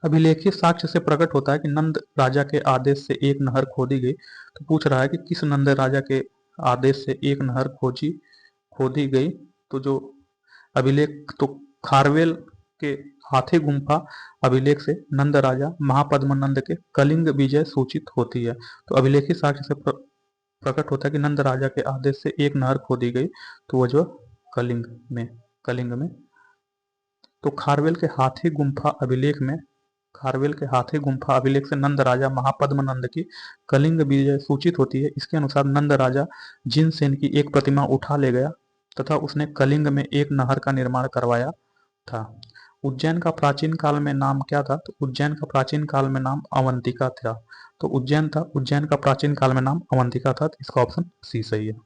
A: अभिलेखीय साक्ष्य से प्रकट होता है कि नंद राजा के आदेश से एक नहर खोदी गई। तो पूछ रहा है कि किस नंद राजा के आदेश से एक नहर खोदी गई। तो जो अभिलेख, तो खारवेल के हाथी गुम्फा अभिलेख से नंद राजा महापद्म नंद के कलिंग विजय सूचित होती है। तो अभिलेखीय साक्ष्य से प्रकट होता है कि नंद राजा के आदेश से एक नहर खोदी गई, तो वह जो कलिंग में। तो खारवेल के हाथी गुम्फा अभिलेख से नंद राजा महापद्म नंद की कलिंग विजय सूचित होती है। इसके अनुसार नंद राजा जिनसेन की एक प्रतिमा उठा ले गया तथा उसने कलिंग में एक नहर का निर्माण करवाया था। उज्जैन का प्राचीन काल में नाम क्या था, तो उज्जैन का प्राचीन काल में नाम अवंतिका था। तो उज्जैन का प्राचीन काल में नाम अवंतिका था। तो इसका ऑप्शन सी सही है।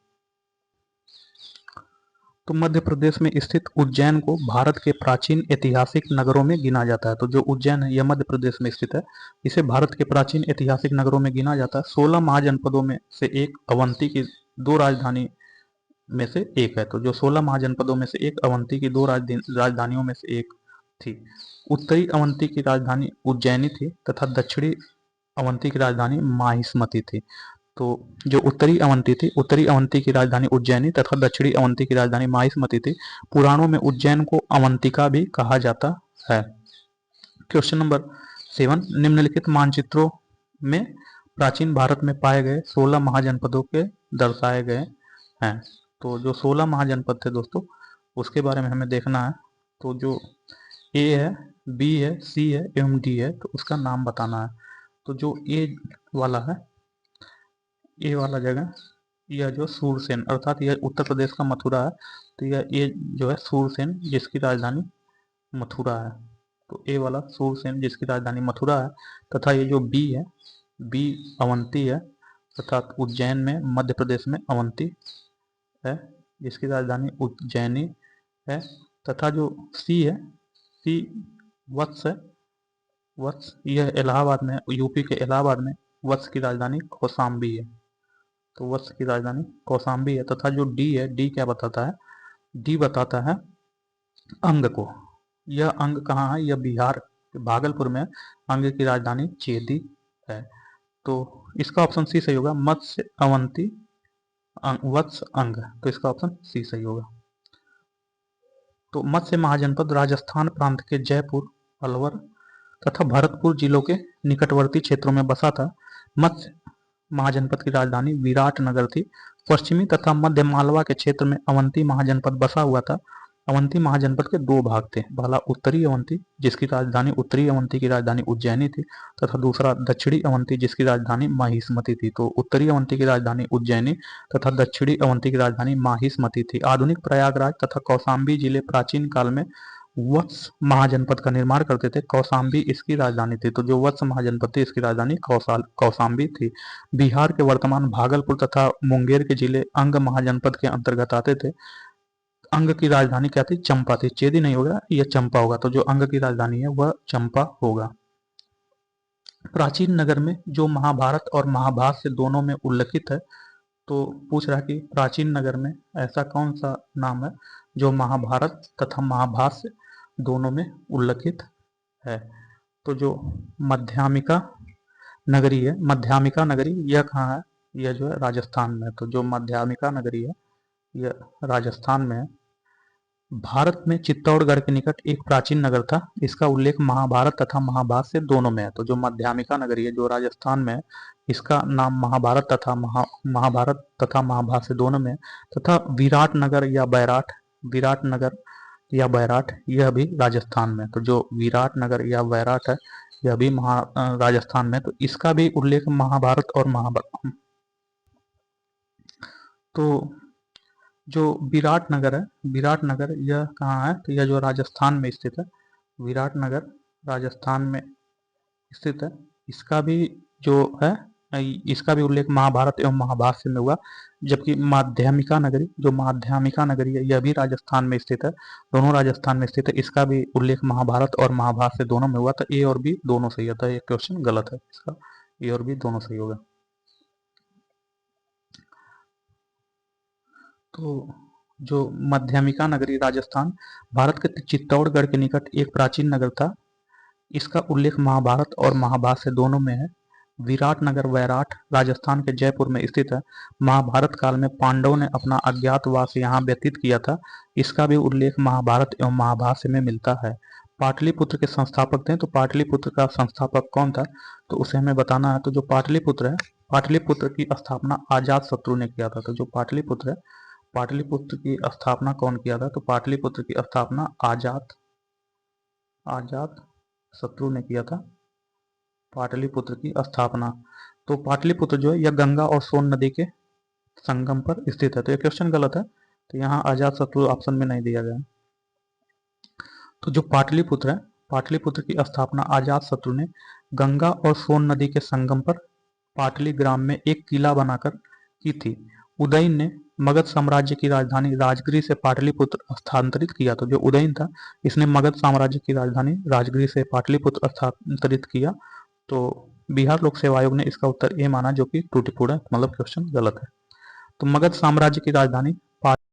A: तो मध्य प्रदेश में स्थित उज्जैन को भारत के प्राचीन ऐतिहासिक नगरों में गिना जाता है। तो जो उज्जैन है यह मध्य प्रदेश में स्थित है, इसे भारत के प्राचीन ऐतिहासिक नगरों में गिना जाता है। 16 महाजनपदों में से एक अवंती की 2 राजधानी में से एक है। तो जो 16 महाजनपदों में से एक अवंती की 2 राजधानियों में से एक थी। उत्तरी अवंती की राजधानी उज्जैनी थी तथा दक्षिणी अवंती की राजधानी माहिष्मति थी। तो जो उत्तरी अवंती की राजधानी उज्जैनी तथा दक्षिणी अवंती की राजधानी माहिष्मति थी। पुराणों में उज्जैन को अवंतिका भी कहा जाता है। क्वेश्चन नंबर 7, निम्नलिखित मानचित्रों में प्राचीन भारत में पाए गए 16 महाजनपदों के दर्शाए गए हैं। तो जो 16 महाजनपद थे दोस्तों, उसके बारे में हमें देखना है। तो जो ए है, बी है, सी है एवं डी है, तो उसका नाम बताना है। तो जो ए वाला है, ए वाला जगह, यह जो सूरसेन, अर्थात यह उत्तर प्रदेश का मथुरा है। तो यह ए जो है सूरसेन, जिसकी राजधानी मथुरा है। तो ए वाला सूरसेन, जिसकी राजधानी मथुरा है। तथा ये जो बी है, बी अवंती है, अर्थात उज्जैन में मध्य प्रदेश में अवंती है, जिसकी राजधानी उज्जैनी है। तथा जो सी है, सी वत्स है, वत्स, यह इलाहाबाद में, यूपी के इलाहाबाद में वत्स की राजधानी कौशाम्बी है। तो वत्स की राजधानी कौशाम्बी है। तथा जो डी है, डी क्या बताता है, डी बताता है अंग को। यह अंग कहाँ है, यह बिहार के भागलपुर में। अंग की राजधानी चेदी है। तो इसका ऑप्शन सी सही होगा, मत्स्य अवंती वत्स अंग। तो इसका ऑप्शन सी सही होगा। तो मत्स्य महाजनपद राजस्थान प्रांत के जयपुर, अलवर तथा भरतपुर जिलों के निकटवर्ती क्षेत्रों में बसा था। मत्स्य महाजनपद की राजधानी विराटनगर थी। पश्चिमी तथा मध्य मालवा के क्षेत्र में अवंती महाजनपद बसा हुआ था। अवंती महाजनपद के 2 भाग थे, पहला उत्तरी अवंती, जिसकी राजधानी उत्तरी अवंती की राजधानी उज्जैनी थी, तथा दूसरा दक्षिणी अवंती, जिसकी राजधानी माहिष्मति थी। तो उत्तरी अवंती की राजधानी उज्जैनी तथा दक्षिणी अवंती की राजधानी माहिष्मति थी। आधुनिक प्रयागराज तथा कौशाम्बी जिले प्राचीन काल में वत्स महाजनपद का निर्माण करते थे। कौशाम्बी इसकी राजधानी थी। तो जो वत्स महाजनपद थी, इसकी राजधानी कौशाम्बी थी। बिहार के वर्तमान भागलपुर तथा मुंगेर के जिले अंग महाजनपद के अंतर्गत आते थे। अंग की राजधानी क्या थी, चंपा थी। चेदी नहीं होगा, यह चंपा होगा। तो जो अंग की राजधानी है वह चंपा होगा। प्राचीन नगर में जो महाभारत और महाभाष्य दोनों में उल्लेखित है। तो पूछ रहा है कि प्राचीन नगर में ऐसा कौन सा नाम है जो महाभारत तथा महाभाष्य दोनों में उल्लेखित है। तो जो मध्यमिका नगरी है, मध्यमिका नगरी, यह कहाँ है, यह जो है राजस्थान में। तो जो मध्यमिका नगरी है, यह राजस्थान में है। भारत में चित्तौड़गढ़ के निकट एक प्राचीन नगर था। इसका उल्लेख महाभारत तथा महाभाष्य दोनों में है। तो जो मध्यमिका नगरी है, जो राजस्थान में है, इसका नाम महाभारत तथा महाभाष्य दोनों में है। तथा विराटनगर या बैराठ, यह भी राजस्थान में। तो जो विराटनगर या बैराठ है, यह भी राजस्थान में, तो इसका भी उल्लेख महाभारत और महाभारत। तो जो विराट नगर है, विराट नगर यह कहाँ है, तो यह जो राजस्थान में स्थित है, विराट नगर राजस्थान में स्थित है। इसका भी जो है, इसका भी उल्लेख महाभारत एवं महाभाष्य में हुआ। जबकि माध्यमिका नगरी, जो माध्यमिका नगरी है, यह भी राजस्थान में स्थित है, दोनों राजस्थान में स्थित है। इसका भी उल्लेख महाभारत और महाभाष्य दोनों में हुआ था। ए और बी दोनों सही होता है, ये क्वेश्चन गलत है, इसका ए और बी दोनों सही होगा। तो जो माध्यमिका नगरी राजस्थान भारत के चित्तौड़गढ़ के निकट एक प्राचीन नगर था। इसका उल्लेख महाभारत और महाभाष्य दोनों में है। विराट नगर वैराट राजस्थान के जयपुर में स्थित है। महाभारत काल में पांडवों ने अपना अज्ञातवास यहाँ व्यतीत किया था। इसका भी उल्लेख महाभारत एवं महाभाष्य में मिलता है। पाटलिपुत्र के संस्थापक थे, तो पाटलिपुत्र का संस्थापक कौन था, तो उसे हमें बताना है। तो जो पाटलिपुत्र है, पाटलिपुत्र की स्थापना अजात शत्रु ने किया था। तो जो पाटलिपुत्र है, पाटलिपुत्र की स्थापना कौन किया था, तो पाटलिपुत्र की स्थापना अजात शत्रु ने किया था, पाटलिपुत्र की स्थापना। तो पाटलिपुत्र जो है यह गंगा और सोन नदी के संगम पर स्थित है। तो यह क्वेश्चन गलत है, तो यहाँ अजात शत्रु ऑप्शन में नहीं दिया गया। तो जो पाटलिपुत्र है, पाटलिपुत्र की स्थापना अजात शत्रु ने गंगा और सोन नदी के संगम पर पाटली ग्राम में एक किला बनाकर की थी। उदयन ने मगध साम्राज्य की राजधानी राजगृह से पाटलिपुत्र स्थानांतरित किया। तो जो उदयन था, इसने मगध साम्राज्य की राजधानी राजगृह से पाटलिपुत्र स्थानांतरित किया। तो बिहार लोक सेवा आयोग ने इसका उत्तर ए माना, जो कि त्रुटिपूर्ण है, मतलब क्वेश्चन गलत है। तो मगध साम्राज्य की राजधानी पाटन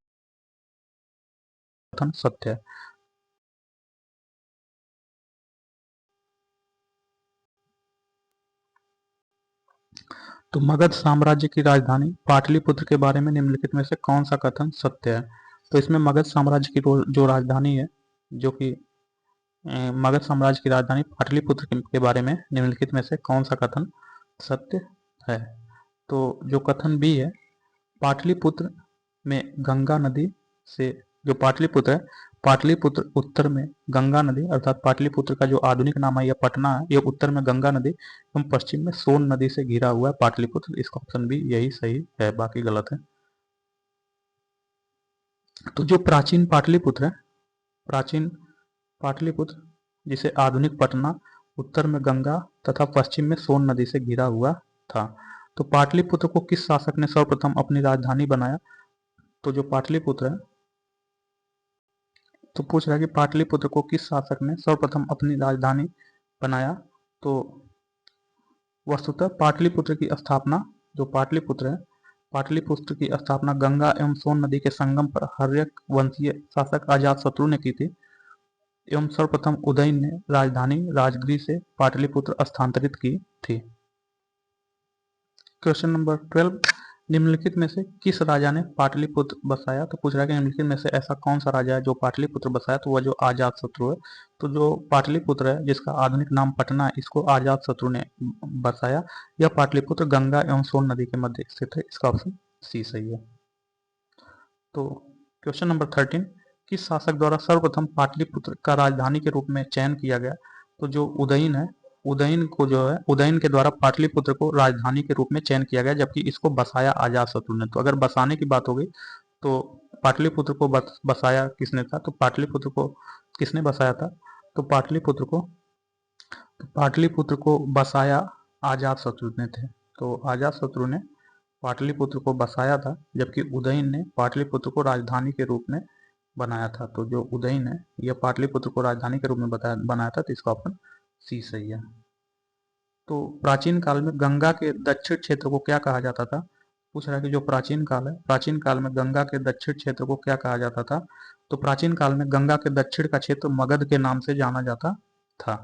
A: सत्य है। तो मगध साम्राज्य की राजधानी पाटलिपुत्र के बारे में निम्नलिखित में से कौन सा कथन सत्य है। तो इसमें मगध साम्राज्य की जो राजधानी है, जो कि मगध साम्राज्य की राजधानी पाटलिपुत्र के बारे में निम्नलिखित में से कौन सा कथन सत्य है। तो जो कथन बी है, पाटलिपुत्र में गंगा नदी से, जो पाटलिपुत्र है, पाटलिपुत्र उत्तर में गंगा नदी अर्थात पाटलिपुत्र का जो आधुनिक नाम है यह पटना है, यह उत्तर में गंगा नदी एवं पश्चिम में सोन नदी से घिरा हुआ है पाटलिपुत्र। इसका ऑप्शन भी यही सही है, बाकी गलत है। तो जो प्राचीन पाटलिपुत्र है, प्राचीन पाटलिपुत्र जिसे आधुनिक पटना, उत्तर में गंगा तथा पश्चिम में सोन नदी से घिरा हुआ था। तो पाटलिपुत्र को किस शासक ने सर्वप्रथम अपनी राजधानी बनाया। तो जो पाटलिपुत्र है, तो पूछ रहा है कि पाटलिपुत्र को किस शासक ने सर्वप्रथम अपनी राजधानी बनाया। तो वस्तुतः पाटलिपुत्र की स्थापना, जो पाटलिपुत्र है, पाटलिपुत्र की स्थापना गंगा एवं सोन नदी के संगम पर हर्यक वंशीय शासक अजातशत्रु ने की थी एवं सर्वप्रथम उदयन ने राजधानी राजगृह से पाटलिपुत्र स्थानांतरित की थी। क्वेश्चन नंबर 12, निम्नलिखित में से किस राजा ने पाटलिपुत्र बसाया। तो पूछ रहा है कि निम्नलिखित में से ऐसा कौन सा राजा है जो पाटलिपुत्र बसाया, तो वह जो अजातशत्रु है। तो जो पाटलिपुत्र है, जिसका आधुनिक नाम पटना है, इसको अजातशत्रु ने बसाया। यह पाटलिपुत्र गंगा एवं सोन नदी के मध्य स्थित है। इसका ऑप्शन सी सही है। तो क्वेश्चन नंबर 13, किस शासक द्वारा सर्वप्रथम पाटलिपुत्र का राजधानी के रूप में चयन किया गया। तो जो उदयन है, उदयन को जो है, उदयन के द्वारा पाटलिपुत्र को राजधानी के रूप में चयन किया गया, जबकि इसको बसाया अजातशत्रु ने। तो अगर बसाने की बात हो गई तो पाटलिपुत्र को बसाया किसने था, तो पाटलिपुत्र को किसने बसाया था, तो पाटलिपुत्र को बसाया अजातशत्रु ने थे। तो अजातशत्रु ने पाटलिपुत्र को बसाया था, जबकि उदयन ने पाटलिपुत्र को राजधानी के रूप में बनाया था। तो जो उदयन है, यह पाटलिपुत्र को राजधानी के रूप में बनाया था। तो इसका ऑप्शन सी सही है। तो प्राचीन काल में गंगा के दक्षिण क्षेत्र को क्या कहा जाता था। पूछ रहा है कि जो प्राचीन काल है, प्राचीन काल में गंगा के दक्षिण क्षेत्र को क्या कहा जाता था। तो प्राचीन काल में गंगा के दक्षिण का क्षेत्र मगध के नाम से जाना जाता था।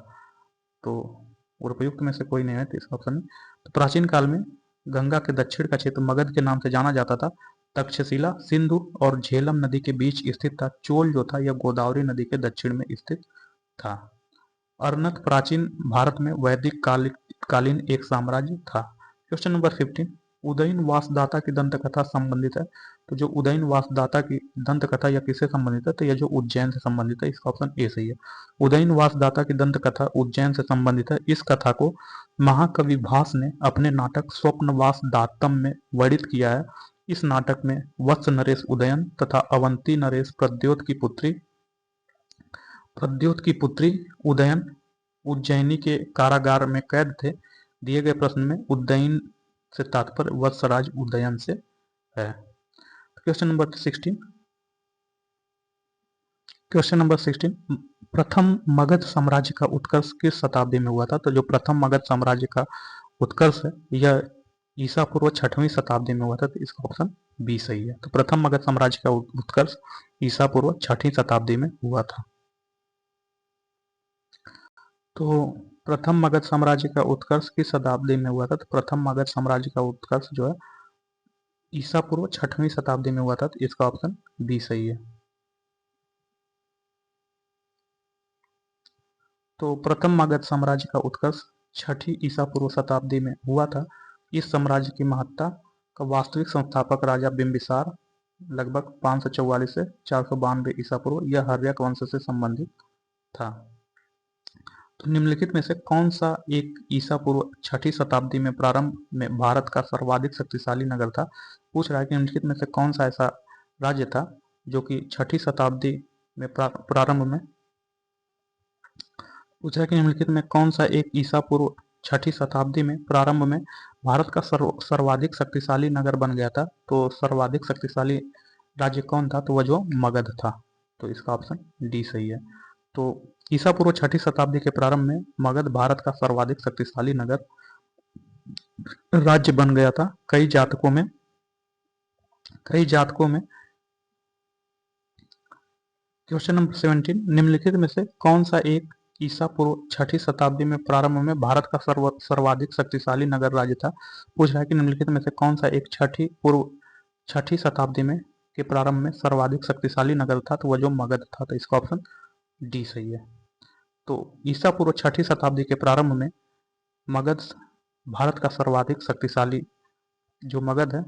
A: तो उपयुक्त में से कोई नहीं है, तो इसका ऑप्शन। तो प्राचीन काल में गंगा के दक्षिण का क्षेत्र मगध के नाम से जाना जाता था। तक्षशिला सिंधु और झेलम नदी के बीच स्थित था। चोल जो था, यह गोदावरी नदी के दक्षिण में स्थित था। अरनत प्राचीन भारत में वैदिक कालीन एक साम्राज्य था। क्वेश्चन नंबर 15, उदयन वासदाता की दंत कथा संबंधित है। तो जो उदयन वासदाता की दंत कथा या किससे संबंधित है, तो यह जो उज्जैन से संबंधित है, इसका ऑप्शन ए सही है। उदयन वासदाता की दंत कथा उज्जैन से संबंधित है। इस कथा को महाकवि भास ने अपने नाटक स्वप्नवास दातम में वर्णित किया है। इस नाटक में वत्स नरेश उदयन तथा अवंती नरेश प्रद्योत की पुत्री उदयन उज्जैनी के कारागार में कैद थे। दिए गए प्रश्न में उज्जैन से तात्पर्य वत्सराज उदयन से है। Question number 16। क्वेश्चन नंबर 16, प्रथम मगध साम्राज्य का उत्कर्ष किस शताब्दी में हुआ था? तो जो प्रथम मगध साम्राज्य का उत्कर्ष है यह ईसा पूर्व 6वीं शताब्दी में हुआ था। तो इसका ऑप्शन बी सही है। तो प्रथम मगध साम्राज्य का उत्कर्ष ईसा पूर्व 6वीं शताब्दी में हुआ था। तो प्रथम मगध साम्राज्य का उत्कर्ष किस शताब्दी में हुआ था? तो प्रथम मगध साम्राज्य का उत्कर्ष जो है ईसा पूर्व 6वीं शताब्दी में हुआ था। तो इसका ऑप्शन बी सही है। तो प्रथम मगध साम्राज्य का उत्कर्ष 6वीं ईसा पूर्व शताब्दी में हुआ था। इस साम्राज्य की महत्ता का वास्तविक संस्थापक राजा बिंबिसार लगभग 544 से 492 ईसा पूर्व यह हर्यक वंश से संबंधित था। तो निम्नलिखित में से कौन सा एक ईसा पूर्व 6वीं शताब्दी में प्रारंभ में भारत का सर्वाधिक शक्तिशाली नगर था? पूछ रहा है कि निम्नलिखित में से कौन सा ऐसा राज्य था जो कि 6वीं शताब्दी में प्रारंभ में पूछा है कि निम्नलिखित में कौन सा एक ईसा पूर्व 6वीं शताब्दी में प्रारंभ में भारत का सर्वाधिक शक्तिशाली नगर बन गया था? तो सर्वाधिक शक्तिशाली राज्य कौन था? तो वह जो मगध था। तो इसका ऑप्शन डी सही है। तो ईसा पूर्व 6वीं शताब्दी के प्रारंभ में मगध भारत का सर्वाधिक शक्तिशाली नगर राज्य बन गया था। कई जातकों में क्वेश्चन नंबर 17, निम्नलिखित में से कौन सा एक ईसा पूर्व 6वीं शताब्दी में प्रारंभ में भारत का सर्वाधिक शक्तिशाली नगर राज्य था? पूछ रहा है कि निम्नलिखित में से कौन सा एक 6वीं शताब्दी में के प्रारंभ में सर्वाधिक शक्तिशाली नगर था? तो वह जो मगध था। तो इसका ऑप्शन डी सही है। तो ईसा पूर्व 6वीं शताब्दी के प्रारंभ में मगध भारत का सर्वाधिक शक्तिशाली जो मगध है,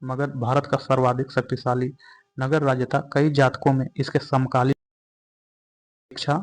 A: मगध भारत का सर्वाधिक शक्तिशाली नगर राज्य था। कई जातकों में इसके समकालीन अपेक्षा